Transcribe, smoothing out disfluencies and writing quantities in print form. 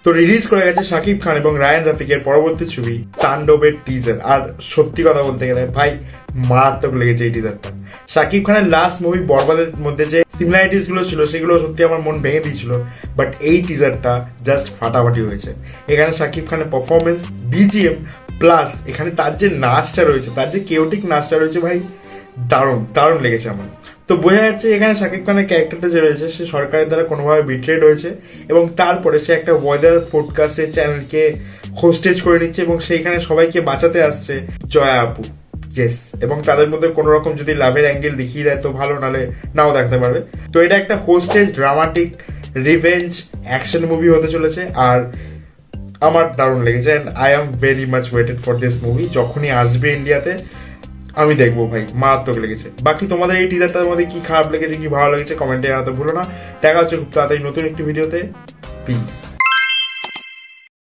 তো রিলিজ করে গেছে শাকিব খান এবং রায়ান রাফিকের পরবর্তী ছবি তাণ্ডবের টিজার। আর সত্যি কথা বলতে গেলে ভাই মারাত্মক লেগেছে এই টিজারটা। শাকিব খানের লাস্ট মুভি বরবাদের মধ্যে যে সিমিলারিটিস গুলো ছিল সেগুলো সত্যি আমার মন ভেঙে দিয়েছিল, বাট এই টিজারটা জাস্ট ফাটাফাটি হয়েছে। এখানে শাকিব খানের পারফরমেন্স, বিজিএম প্লাস এখানে তার যে নাচটা রয়েছে, তার যে কেওটিক নাচটা রয়েছে ভাই দারুণ দারুণ লেগেছে আমার। তো বোঝা যাচ্ছে এখানে শাকিব খানের ক্যারেক্টারটা যে রয়েছে সে সরকারের দ্বারা কোনোভাবে বিট্রেড হয়েছে এবং তারপরে সে একটা ওয়েদার পডকাস্টের চ্যানেলকে হোস্টেজ করে নিচ্ছে এবং সেইখানে সবাইকে বাঁচাতে আসছে জয়া আপু। ইয়েস, এবং তাদের মধ্যে কোনো রকম যদি লাভের অ্যাঙ্গেল দেখিয়ে দেয় তো ভালো, নাহলে নাও দেখতে পারবে। তো এটা একটা hostess dramatic revenge action movie হতে চলেছে আর আমার দারুণ লেগেছে। And I am very much waited for this movie. যখনই আসবে ইন্ডিয়াতে আমি দেখবো ভাই, মারাত্মক লেগেছে। বাকি তোমাদের এই টিজারটার মধ্যে কি খারাপ লেগেছে কি ভালো লেগেছে কমেন্টে জানাতে ভুলো না। দেখা হচ্ছে খুব তাড়াতাড়ি নতুন একটি ভিডিওতে। পিস।